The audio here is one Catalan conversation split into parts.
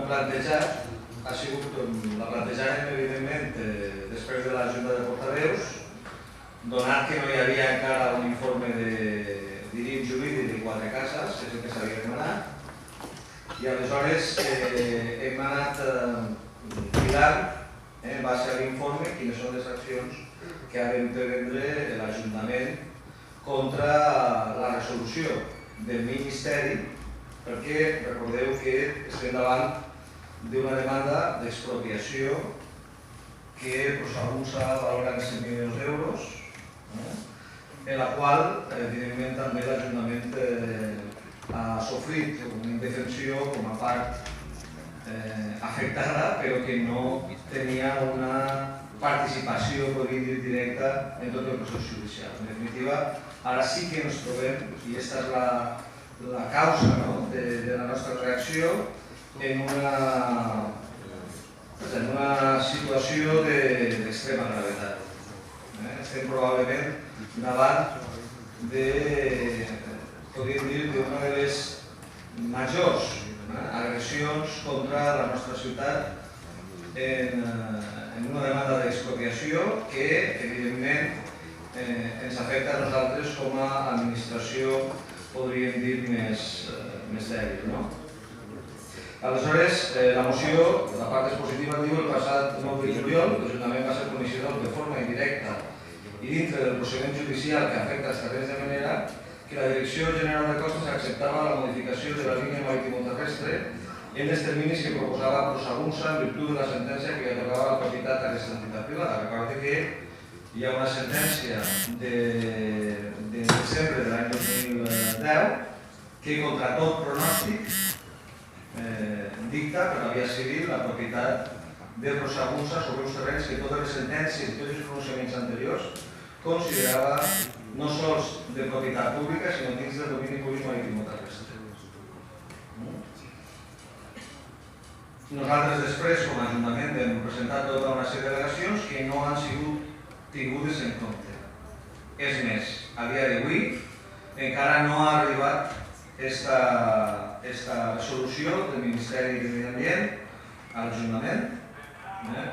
plantejat ha sigut, la plantejàrem evidentment després de la Junta de Portaveus, donat que no hi havia encara un informe diríem jurídic de 4 cases, que és el que s'havia demanat, i aleshores hem anat mirant, en base a l'informe, quines són les accions que ha de prendre l'Ajuntament contra la resolució del Ministeri, perquè recordeu que estem davant d'una demanda d'expropiació que Prosagunsa valora en 100 milions d'euros, en la qual, evidentment, també l'Ajuntament ha sofrit una indefensió com a part afectada, però que no tenia una participació, podríem dir, directa en tot el procés judicial. En definitiva, ara sí que ens trobem, i aquesta és la causa de la nostra reacció, en una situació d'extrema gravetat. Estem probablement davant podríem dir, d'una de les majors agressions contra la nostra ciutat en una demanda d'expropiació que, evidentment, ens afecta a nosaltres com a administració, podríem dir, més dèbil. Aleshores, la moció, la part expositiva, diu el passat 9 de juliol, l'Ajuntament va ser coneixedor de forma indirecta i dintre del procediment judicial que afecta els carrers de Menera que la Direcció General de Costes acceptava la modificació de la línia marítim-terrestre en els terminis que proposava Prosagunsa en virtut de la sentència que atorgava la propietat a aquesta entitat privada. Recorda que hi ha una sentència de desembre de l'any 2010 que contra tot pronòstic dicta per la via civil la propietat de Prosagunsa sobre uns terrenys que totes les sentències i tots els pronunciaments anteriors considerava no sols de propietat pública, sinó dins del domini públic marítim-terrestre. Nosaltres després, com a Ajuntament, hem presentat tota una sèrie d'al·legacions que no han sigut tingudes en compte. És més, a dia d'avui encara no ha arribat aquesta resolució del Ministeri de Medi Ambient a l'Ajuntament.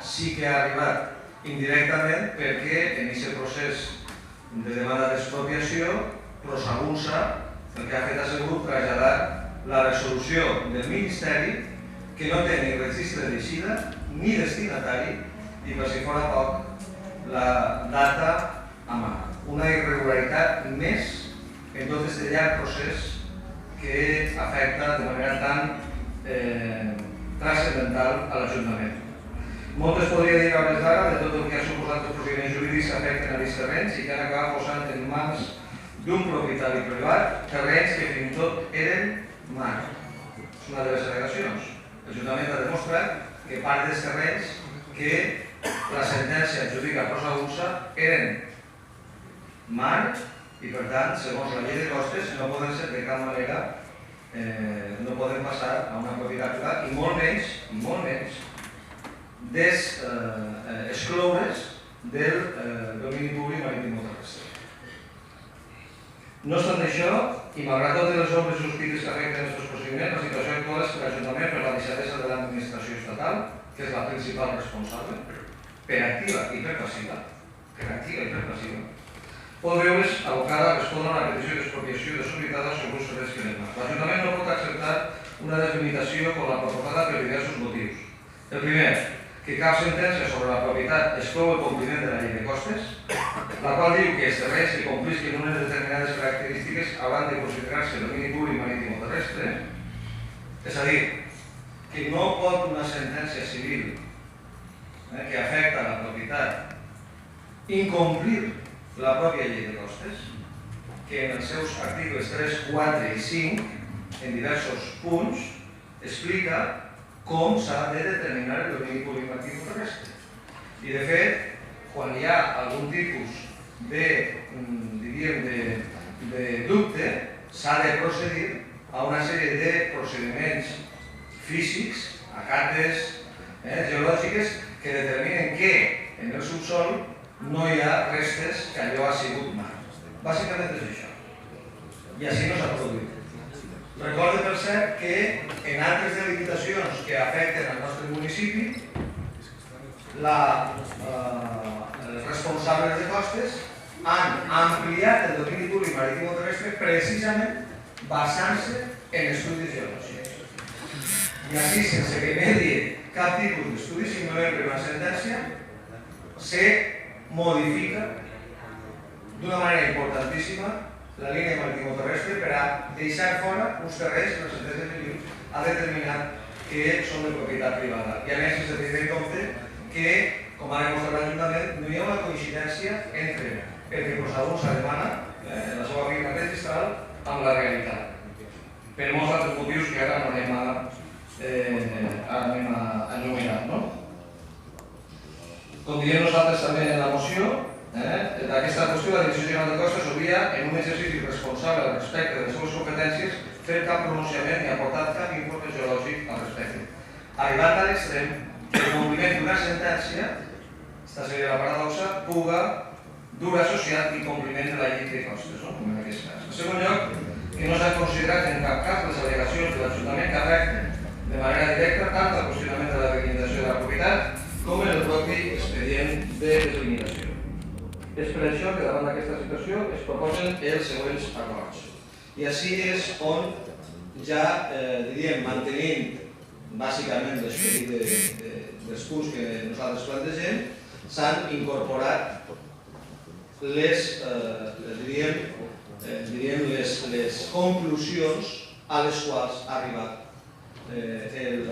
Sí que ha arribat indirectament perquè en aquest procés de demanda d'expropiació Prosagunsa el que ha fet ha sigut traslladar la resolució del Ministeri que no té ni registre d'eixida ni destinatari i per si fora poc la data a mà. Una irregularitat més en tot aquest llarg procés que afecta de manera tan transcendental a l'Ajuntament. Molt es podria dir a hores d'ara de tot el que ha suposat els procediments jurídics que afecten aquests terrenys i que han acabat posant en mans d'un propietari privat terrenys que fins i tot eren mar. És una de les al·legacions. L'Ajuntament ha demostrat que part dels terrenys que la sentència adjudica a Prosagunsa eren mar i per tant, segons la llei de costes, no poden ser de cap manera, no poden passar a una propietat privada i molt menys d'excloure's del domini públic marítim-terrestre. No obstant això, i malgrat totes les obres sospites que afecten aquests procediments, la situació actual és que l'Ajuntament, per la deixadesa de l'administració estatal, que és la principal responsable, per activa i per passiva, pot veure's abocada a respondre a una petició d'expropiació desorbitada sobre uns serveis que anem. L'Ajuntament no pot acceptar una deslimitació com la proposada per diversos motius. El primer, que cap sentència sobre la propietat exclou el compliment de la llei de costes, la qual diu que els terrenys que complisquen unes determinades característiques hauran de considerar-se domini públic marítim-terrestre, és a dir, que no pot una sentència civil que afecta la propietat incomplir la pròpia llei de costes, que en els seus articles 3, 4 i 5, en diversos punts, explica com s'ha de determinar el domini públic marítim-terrestre. I de fet, quan hi ha algun tipus de dubte, s'ha de procedir a una sèrie de procediments físics, acates geològiques, que determinen que en el subsol no hi ha restes que allò ha sigut mar. Bàsicament és això. I així no s'ha produït. Recorde, per cert, que en altres delimitacions que afecten al nostre municipi, els responsables de costes han ampliat el domini públic marítim o terrestre precisament basant-se en estudis geològics. I així, sense que medie cap tipus d'estudi, simplement per una sentència, se modifica d'una manera importantíssima la línia maritimo-terrestre per a deixar fora uns terrenys que la sentència definitiva ha determinat que són de propietat privada. I a més, s'ha de tenir en compte que, com ha demostrat l'Ajuntament, no hi ha una coincidència entre el que Prosadum se demana en la seva firma registral amb la realitat. Per molts altres motius que ara no anem a enumerar. Com diem nosaltres també en la moció, d'aquesta qüestió la Direcció General de Costes obvia en un exercici responsable al respecte de les seves competències fer cap pronunciament ni aportar cap informe geològic al respecte. Arribat a l'extrem que el compliment d'una sentència, aquesta seria la paradoxa, puga dur associat incompliment de la llei de costes, com en aquest cas. En segon lloc, que no s'ha considerat en cap cas les al·legacions de l'Ajuntament que afecten de manera directa tant al qüestionament de la delimitació de la propietat com en el propi expedient de delimitació. És per això que davant d'aquesta situació es proposen els següents acords. I així és on ja, diríem, mantenint bàsicament l'esperit dels punts que nosaltres plantegem, s'han incorporat les conclusions a les quals ha arribat el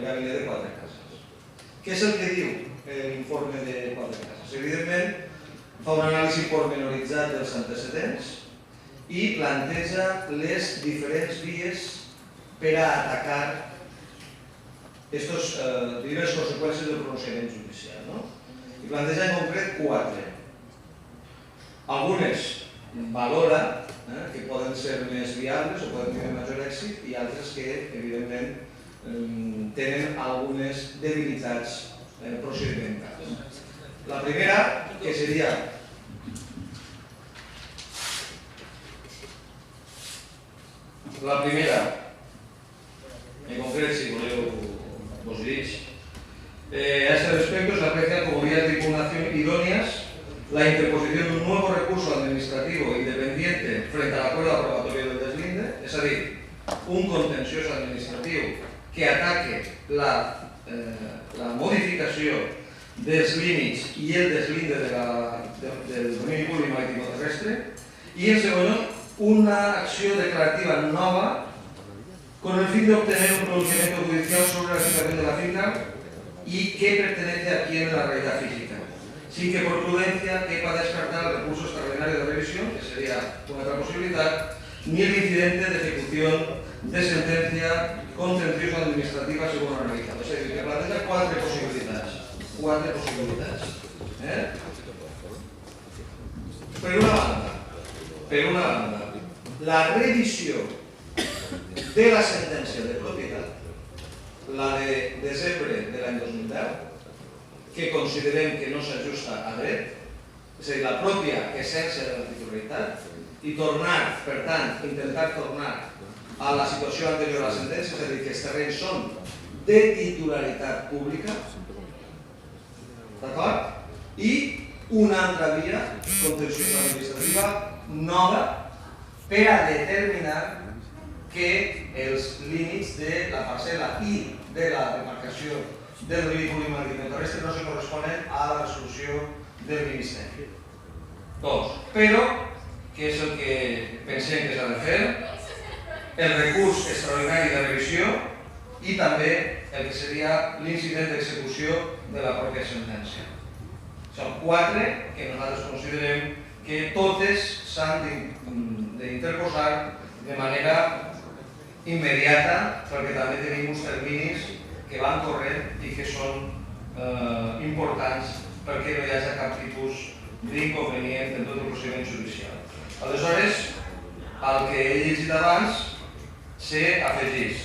gabinet de Quatre Cases. Què és el que diu l'informe de Quatre Cases? Evidentment, fa una anàlisi pormenoritzat dels antecedents i planteja les diferents vies per a atacar aquestes diverses conseqüències del pronunciament judicial. I planteja en concret 4. Algunes valora que poden ser més viables o poden tenir major èxit i altres que, evidentment, tenen algunes debilitats procedimentals. La primera, que seria en concret, si voleu, vos dic, a este respecto se aprecia como vías de impugnación idóneas la interposición de un nuevo recurso administrativo independiente frente al acuerdo aprobatorio del deslinde, es decir, un contencioso administrativo que ataque la modificació dels límits i el deslinde del domini públic marítimo terrestre i, en segon lloc, una acció declarativa nova con el fin de obtener un pronunciamiento judicial sobre la situación de la finca y que pertenece a quién en la realidad física, sin que por prudencia quepa descartar el recurso extraordinario de revisión, que sería una otra posibilidad, ni el incidente de ejecución de sentencia contenciosa administrativa según lo analizado. Es decir, que planteja 4 posibilidades. Per una banda, la revisió de la sentència de propietat, la de desembre de l'any 2010, que considerem que no s'ajusta a dret, és a dir, la pròpia essència de la titularitat, i tornar, per tant, intentar tornar a la situació anterior a la sentència, és a dir, que els terrenys són de titularitat pública, d'acord? I una altra via contenciosa administrativa nova per a determinar que els límits de la parcel·la i de la demarcació del domini públic marítim terrestre no se corresponen a la resolució del Ministeri. 2. Però, què és el que pensem que s'ha de fer? El recurs extraordinari de revisió i també el que seria l'incident d'execució de la pròpia sentència. Són 4 que nosaltres considerem que totes s'han d'interposar de manera immediata perquè també tenim uns terminis que van corrent i que són importants perquè no hi hagi cap tipus d'inconvenient en tot el procediment judicial. Aleshores, el que he llegit abans s'afegeix